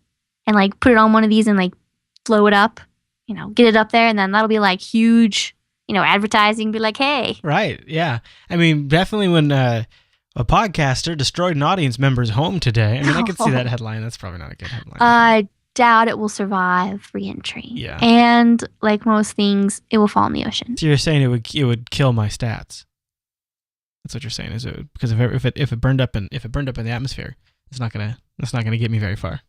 and like put it on one of these and like blow it up, get it up there, and then that'll be like huge, advertising, be like, hey. Right, yeah. I mean, definitely when a podcaster destroyed an audience member's home today. I mean, I could see that headline. That's probably not a good headline. I doubt it will survive re-entry. Yeah. And like most things, it will fall in the ocean. So you're saying it would kill my stats. That's what you're saying, is it? Because if it burned up in the atmosphere, it's not gonna get me very far.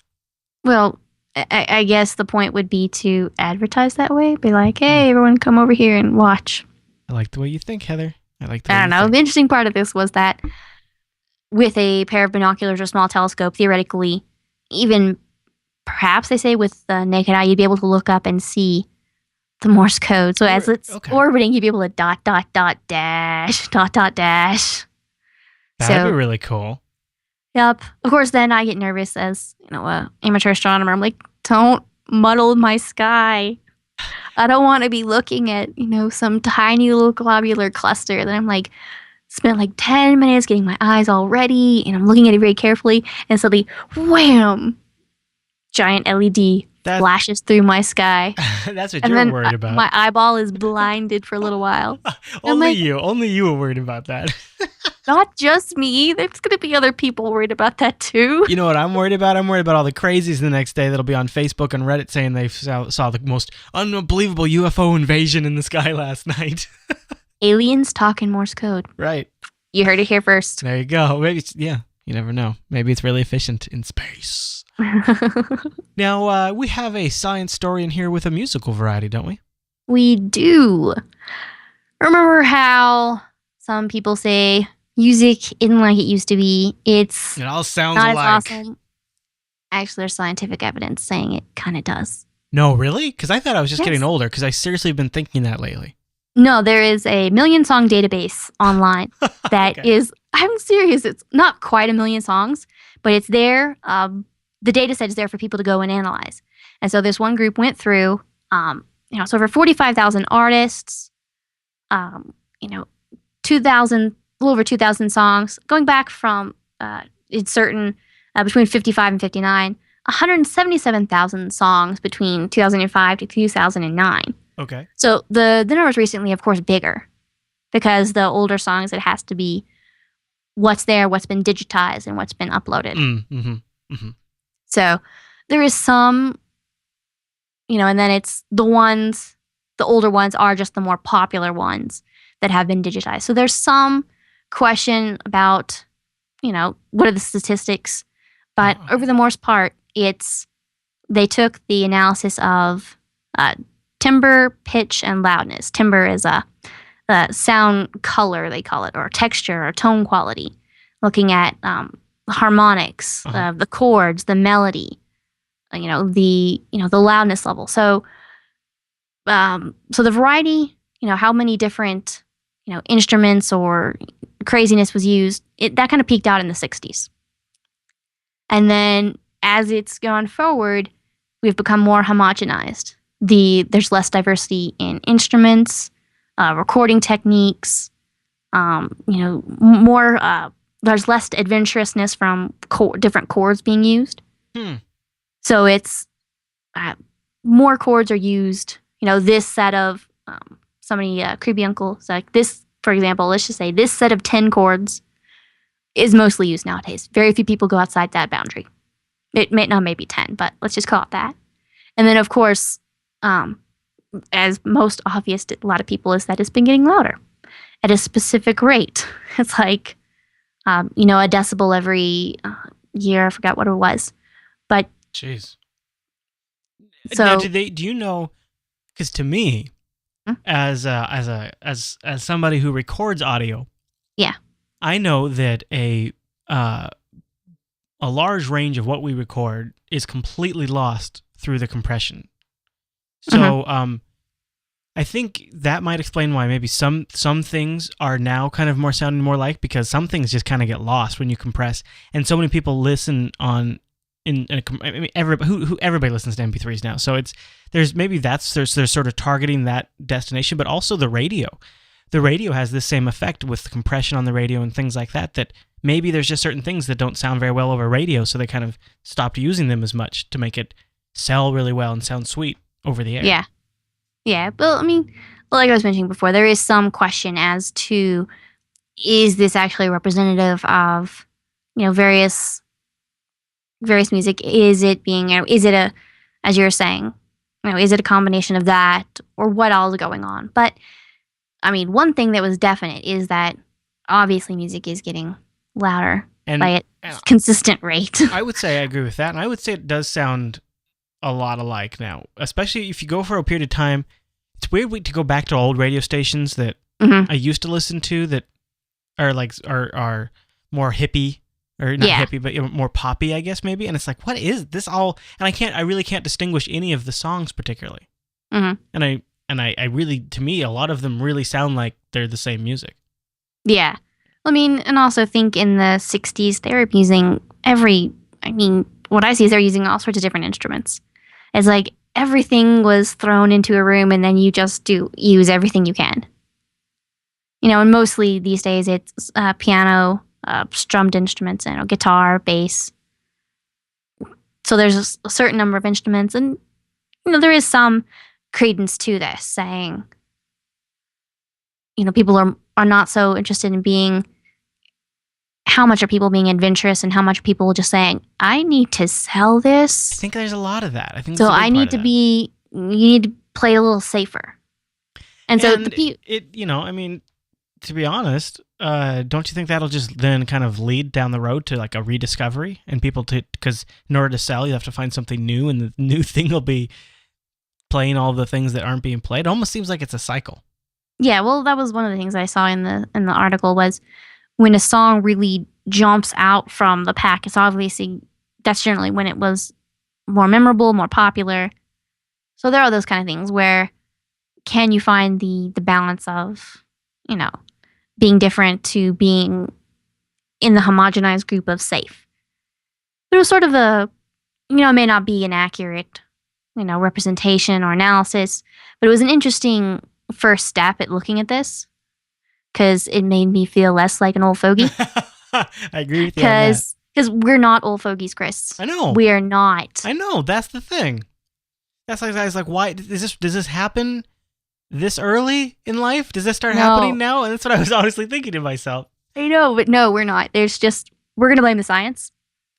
Well, I guess the point would be to advertise that way. Be like, hey, everyone, come over here and watch. I like the way you think, Heather. I don't know. The interesting part of this was that with a pair of binoculars or small telescope, theoretically, even perhaps they say with the naked eye, you'd be able to look up and see the Morse code. So as it's orbiting, you'd be able to dot, dot, dot, dash, dot, dot, dash. That'd be really cool. Yep. Of course, then I get nervous as, an amateur astronomer. I'm like, don't muddle my sky. I don't want to be looking at, some tiny little globular cluster that I'm like, spent like 10 minutes getting my eyes all ready, and I'm looking at it very carefully, and suddenly, wham, giant LED flashes through my sky. That's what you're worried about. My eyeball is blinded for a little while. Only you were worried about that. Not just me. There's going to be other people worried about that too. You know what I'm worried about? I'm worried about all the crazies the next day that'll be on Facebook and Reddit saying they saw the most unbelievable UFO invasion in the sky last night. Aliens talk in Morse code. Right. You heard it here first. There you go. Maybe you never know. Maybe it's really efficient in space. Now, we have a science story in here with a musical variety, don't we? We do. Remember how some people say music isn't like it used to be? It all sounds not alike. As awesome. Actually, there's scientific evidence saying it kind of does. No, really? Because I thought I was just getting older, because I seriously have been thinking that lately. No, there is a 1,000,000-song database online that is, I'm serious, it's not quite 1,000,000 songs, but it's there. The data set is there for people to go and analyze. And so this one group went through, it's over 45,000 artists, 2,000, a little over 2,000 songs, going back from between 55 and 59, 177,000 songs between 2005 to 2009. Okay. So the numbers recently, of course, bigger, because the older songs, it has to be what's there, what's been digitized, and what's been uploaded. So there is some, and then it's the older ones are just the more popular ones that have been digitized. So there's some question about, what are the statistics? But over the most part, they took the analysis of timbre, pitch, and loudness. Timbre is a sound color, they call it, or texture or tone quality. Looking at harmonics, the chords, the melody, the loudness level. So the variety, how many different instruments or craziness was used, that kind of peaked out in the 60s. And then as it's gone forward, we've become more homogenized. There's less diversity in instruments, recording techniques, more. There's less adventurousness from different chords being used. So it's more chords are used. This set of somebody creepy uncle. So like this, for example, let's just say this set of 10 chords is mostly used nowadays. Very few people go outside that boundary. It may not maybe 10, but let's just call it that. And then of course, as most obvious to a lot of people, is that it's been getting louder at a specific rate. It's like, a decibel every year. I forgot what it was, but jeez. So now, do you know? Because to me, as somebody who records audio, yeah, I know that a large range of what we record is completely lost through the compression. So I think that might explain why maybe some things are now kind of more sounding more like, because some things just kind of get lost when you compress, and so many people listen on I mean, everybody listens to MP3s now, so they're sort of targeting that destination, but also the radio. The radio has this same effect with compression on the radio and things like that. That maybe there's just certain things that don't sound very well over radio, so they kind of stopped using them as much to make it sell really well and sound sweet over the air. Yeah. But I mean, like I was mentioning before, there is some question as to, is this actually representative of, various music? Is it being, is it a, as you're saying, is it a combination of that, or what all is going on? But I mean, one thing that was definite is that obviously music is getting louder by a consistent rate. I would say I agree with that, and I would say it does sound a lot alike now, especially if you go for a period of time. It's weird to go back to old radio stations that I used to listen to that are more hippie, or not hippie, but more poppy, I guess, maybe. And it's like, what is this all? And I really can't distinguish any of the songs particularly. And I really, to me, a lot of them really sound like they're the same music. Yeah. I mean, and also think in the 60s, they were using what I see is they're using all sorts of different instruments. It's like everything was thrown into a room and then you just use everything you can. And mostly these days it's piano, strummed instruments, and guitar, bass. So there's a certain number of instruments, and there is some credence to this, saying people are not so interested in being, how much are people being adventurous and how much are people just saying, I need to sell this. I think there's a lot of that. I think so. I need to be. You need to play a little safer. And so to be honest, don't you think that'll just then kind of lead down the road to like a rediscovery, and people because in order to sell, you have to find something new, and the new thing will be playing all the things that aren't being played. It almost seems like it's a cycle. Yeah, well, that was one of the things I saw in the article was when a song really jumps out from the pack, that's generally when it was more memorable, more popular. So there are those kind of things where can you find the balance of, being different to being in the homogenized group of safe. It was sort of it may not be an accurate, representation or analysis, but it was an interesting first step at looking at this because it made me feel less like an old fogey. I agree with you on that. Because we're not old fogies, Chris. I know. We are not. I know. That's the thing. That's like, I was like, why does this happen this early in life? Does this start happening now? And that's what I was honestly thinking to myself. I know, but no, we're not. We're going to blame the science.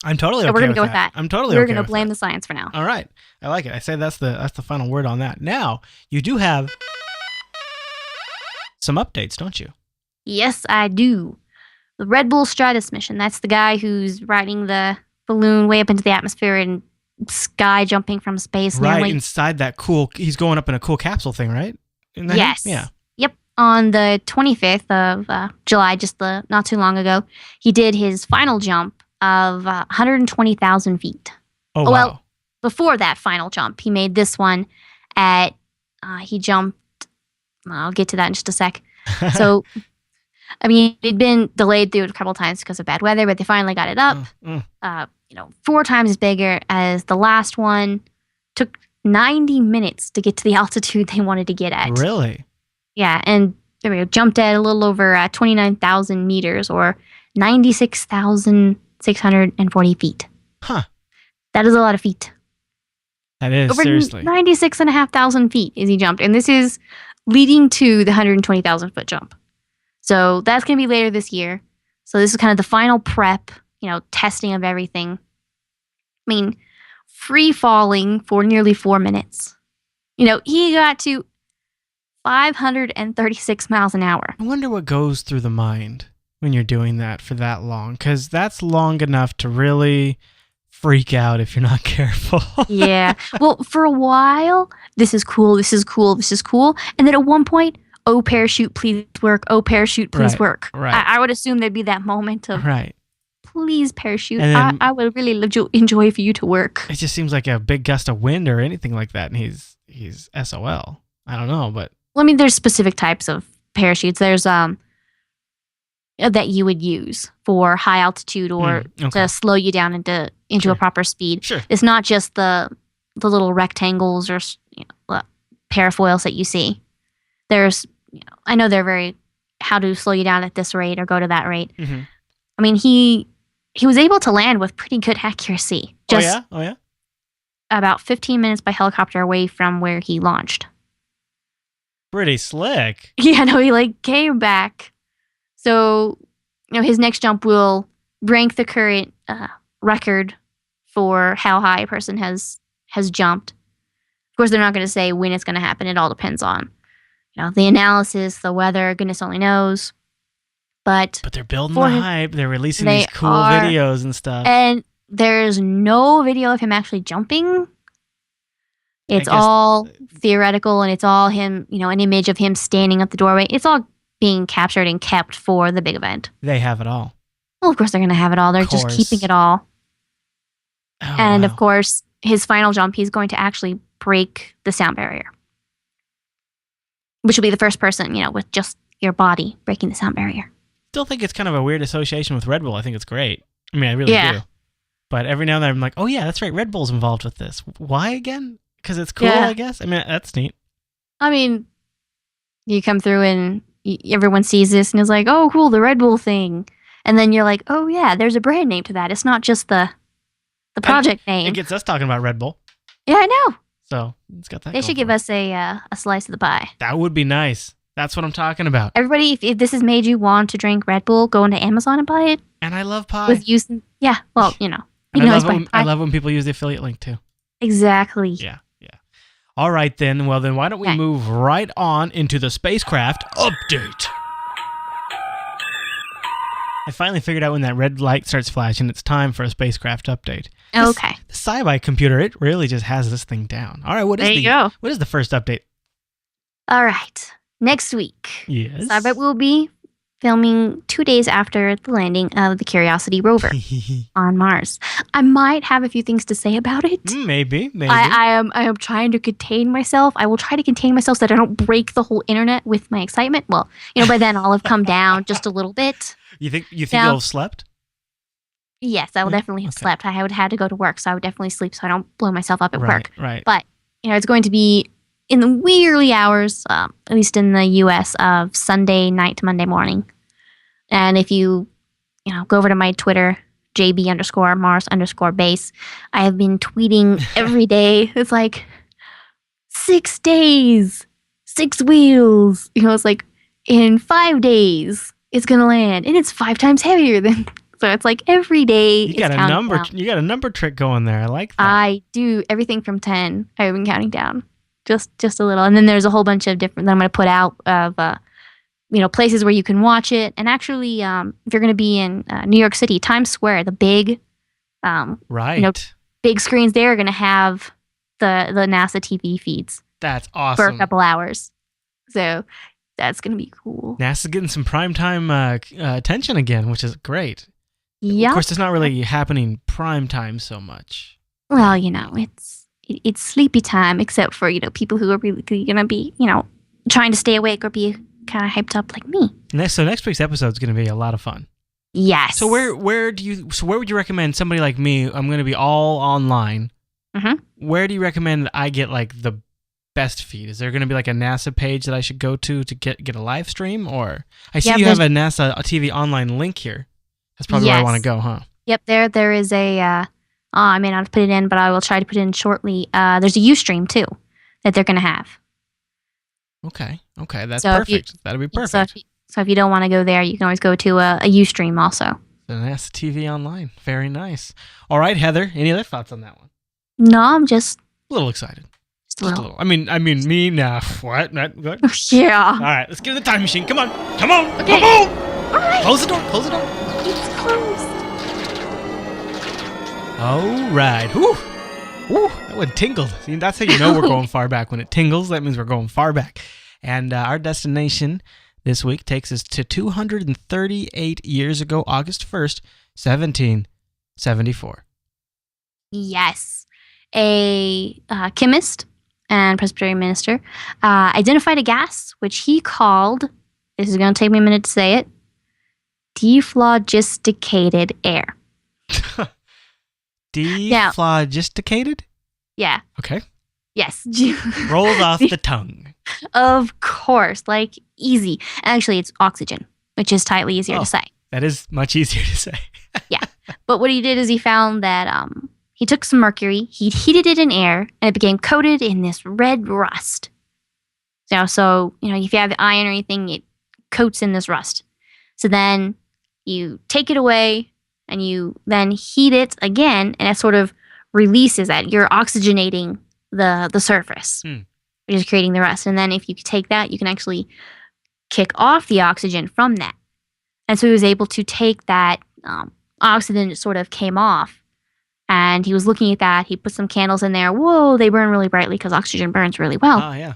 I'm totally okay. We're going to go with that. I'm totally We're okay. We're going to blame the science for now. All right. I like it. I say that's the final word on that. Now, you do have some updates, don't you? Yes, I do. The Red Bull Stratos mission. That's the guy who's riding the balloon way up into the atmosphere and sky jumping from space. Right, inside that he's going up in a cool capsule thing, right? Yes. Yeah. Yep. On the 25th of July, just not too long ago, he did his final jump of 120,000 feet. Oh, wow. Well, before that final jump, he made this one he jumped, I'll get to that in just a sec. So, it'd been delayed through a couple times because of bad weather, but they finally got it up. 4 times bigger as the last one. Took 90 minutes to get to the altitude they wanted to get at. Really? Yeah, and there we go. Jumped at a little over 29,000 meters or 96,640 feet. Huh. That is a lot of feet. That is, over seriously. 96,500 feet as he jumped. And this is leading to the 120,000 foot jump. So that's going to be later this year. So this is kind of the final prep, testing of everything. Free falling for nearly 4 minutes. He got to 536 miles an hour. I wonder what goes through the mind when you're doing that for that long, because that's long enough to really freak out if you're not careful. Yeah. Well, for a while, this is cool, this is cool, this is cool. And then at one point, oh, parachute, please work. Oh, parachute, please work. Right. I would assume there'd be that moment of, right. Please, parachute. I would really enjoy for you to work. It just seems like a big gust of wind or anything like that, and he's SOL. I don't know, but... Well, there's specific types of parachutes. There's that you would use for high altitude or to slow you down into a proper speed. Sure. It's not just the little rectangles or parafoils that you see. There's, I know they're very how to slow you down at this rate or go to that rate. Mm-hmm. I mean, he was able to land with pretty good accuracy. Oh yeah. About 15 minutes by helicopter away from where he launched. Pretty slick. Yeah, no, he came back. So, his next jump will break the current record for how high a person has jumped. Of course, they're not going to say when it's going to happen. It all depends on, the analysis, the weather. Goodness only knows. But they're building the hype. They're releasing these cool videos and stuff. And there's no video of him actually jumping. It's all theoretical, and it's all him, an image of him standing at the doorway. It's all being captured and kept for the big event. They have it all. Well, of course they're going to have it all. They're just keeping it all. Oh, and of course, his final jump, he's going to actually break the sound barrier. Which will be the first person, with just your body breaking the sound barrier. Still think it's kind of a weird association with Red Bull. I think it's great. I mean, I really do. But every now and then I'm like, oh yeah, that's right. Red Bull's involved with this. Why again? Because it's cool, I guess. I mean, that's neat. I mean, you come through and everyone sees this and is like, oh, cool, the Red Bull thing. And then you're like, oh yeah, there's a brand name to that. It's not just the project name. It gets us talking about Red Bull. Yeah, I know. So it's got that. They should give us a slice of the pie. That would be nice. That's what I'm talking about. Everybody, if this has made you want to drink Red Bull, go into Amazon and buy it. And I love pie. I love when people use the affiliate link too. Exactly. Yeah. All right then. Well then, why don't we move right on into the spacecraft update? I finally figured out when that red light starts flashing, it's time for a spacecraft update. Okay. The SciByte computer, it really just has this thing down. All right, what is the first update? All right. Next week, yes, SciByte will be filming 2 days after the landing of the Curiosity rover on Mars. I might have a few things to say about it. Maybe. I am trying to contain myself. I will try to contain myself so that I don't break the whole internet with my excitement. Well, by then I'll have come down just a little bit. You think you'll have slept? Yes, I will definitely have slept. I would have to go to work, so I would definitely sleep so I don't blow myself up at work. Right. But, it's going to be in the wee early hours, at least in the U.S., of Sunday night to Monday morning. And if you, go over to my Twitter, JB_Mars_base, I have been tweeting every day. It's like 6 days, 6 wheels. It's like in 5 days it's gonna land, and it's 5 times heavier than. So it's like every day. You got a number. Down. You got a number trick going there. I like that. I do everything from 10. I've been counting down, just a little, and then there's a whole bunch of different that I'm going to put out of, places where you can watch it. And actually, if you're going to be in New York City, Times Square, the big, big screens there are going to have the NASA TV feeds. That's awesome for a couple hours. So that's going to be cool. NASA's getting some primetime attention again, which is great. Yeah. Of course, it's not really happening prime time so much. Well, it's sleepy time, except for, people who are really going to be, trying to stay awake or be kind of hyped up like me. So next week's episode is going to be a lot of fun. Yes. So where would you recommend somebody like me? I'm going to be all online. Mm-hmm. Where do you recommend that I get the best feed? Is there going to be a NASA page that I should go to get a live stream? Or I see you have a NASA TV online link here. That's probably where I want to go, huh? Yep, there is a, I may not put it in, but I will try to put it in shortly. There's a Ustream, too, that they're going to have. Okay, that's perfect. That'll be perfect. So if you don't want to go there, you can always go to a Ustream also. The NASA TV online. Very nice. All right, Heather, any other thoughts on that one? No, I'm just... a little excited. Just a little. I mean, me now. What? Not good? Yeah. All right, let's get in the time machine. Come on. Okay. Come on. All right. Close the door. It's closed. All right. Whew. That one tingled. See, that's how you know we're going far back. When it tingles, that means we're going far back. And our destination this week takes us to 238 years ago, August 1st, 1774. Yes. A chemist and Presbyterian minister identified a gas, which he called, this is going to take me a minute to say it, dephlogisticated air. Dephlogisticated? Yeah. Okay. Yes. Rolls off the tongue. Of course. Like, easy. Actually, it's oxygen, which is slightly easier to say. That is much easier to say. Yeah. But what he did is he found that he took some mercury, he heated it in air, and it became coated in this red rust. So if you have iron or anything, it coats in this rust. So then you take it away and you then heat it again, and it sort of releases that. You're oxygenating the surface, which is creating the rust. And then if you take that, you can actually kick off the oxygen from that. And so he was able to take that oxygen that sort of came off, and he was looking at that. He put some candles in there. Whoa, they burn really brightly because oxygen burns really well. Oh, yeah.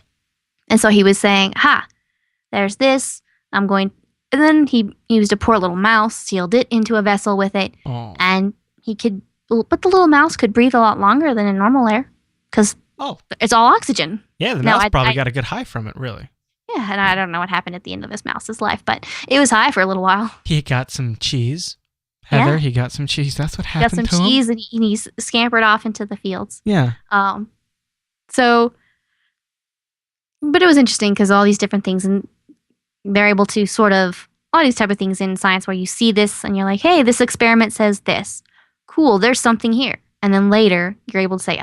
And so he was saying, there's this. And then he used a poor little mouse, sealed it into a vessel with it, and but the little mouse could breathe a lot longer than in normal air because it's all oxygen. Yeah, the mouse probably got a good high from it, really. Yeah, and I don't know what happened at the end of this mouse's life, but it was high for a little while. He got some cheese. Heather, he got some cheese. That's what happened to him. Got some cheese, and he scampered off into the fields. Yeah. But it was interesting because all these different things, and they're able to sort of, all these type of things in science where you see this and you're like, hey, this experiment says this. Cool, there's something here. And then later, you're able to say,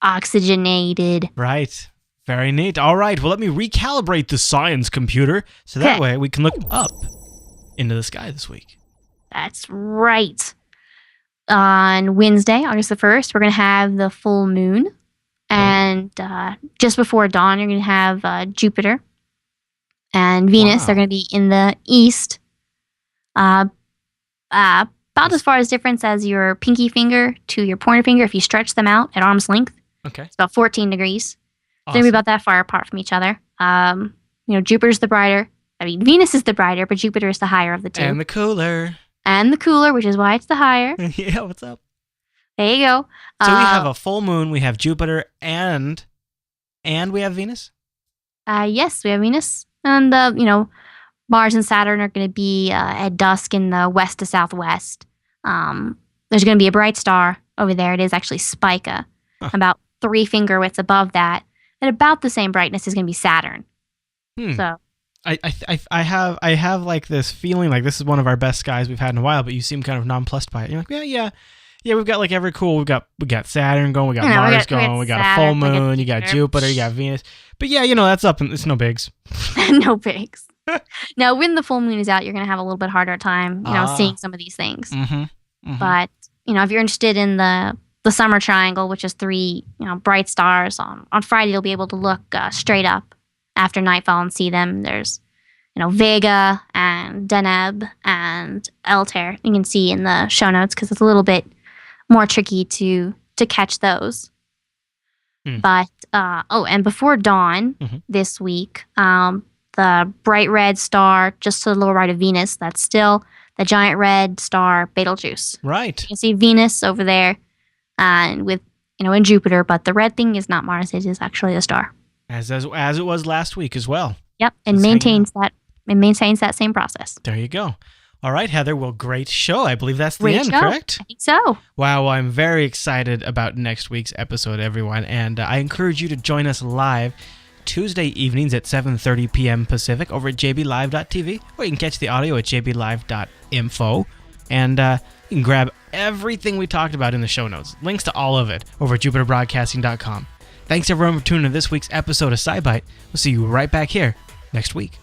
oxygenated. Right. Very neat. All right, well, let me recalibrate the science computer so that way we can look up into the sky this week. That's right. On Wednesday, August the 1st, we're going to have the full moon. And just before dawn, you're going to have Jupiter and Venus. Wow. They're going to be in the east. About as far as difference as your pinky finger to your pointer finger if you stretch them out at arm's length. Okay. It's about 14 degrees. Awesome. They're going to be about that far apart from each other. Jupiter's the brighter. Venus is the brighter, but Jupiter is the higher of the two. And the cooler. Which is why it's the higher. Yeah, what's up? There you go. So we have a full moon, we have Jupiter, and we have Venus? Yes, we have Venus. And, Mars and Saturn are going to be at dusk in the west to southwest. There's going to be a bright star over there. It is actually Spica. About 3 finger widths above that. At about the same brightness is going to be Saturn. So I have like this feeling like this is one of our best skies we've had in a while, but you seem kind of nonplussed by it. You're like, yeah, we've got like every cool. We got Saturn going, we got Mars going, we got a full moon, you got Jupiter, you got Venus. But yeah, that's up and it's no bigs. No bigs. Now, when the full moon is out, you're gonna have a little bit harder time, seeing some of these things. But if you're interested in the summer triangle, which is 3 bright stars on Friday, you'll be able to look straight up after nightfall and see them. There's Vega and Deneb and Altair. You can see in the show notes because it's a little bit more tricky to catch those. But and before dawn this week, the bright red star just to the lower right of Venus, that's still the giant red star Betelgeuse. Right. You can see Venus over there, and with in Jupiter, but the red thing is not Mars; it is actually a star. As it was last week as well. Yep, and maintains that same process. There you go. All right, Heather. Well, great show. I believe that's the end, correct? I think so. Wow, well, I'm very excited about next week's episode, everyone. And I encourage you to join us live Tuesday evenings at 7:30 p.m. Pacific over at jblive.tv, or you can catch the audio at jblive.info. And you can grab everything we talked about in the show notes. Links to all of it over at jupiterbroadcasting.com. Thanks, everyone, for tuning in to this week's episode of SciByte. We'll see you right back here next week.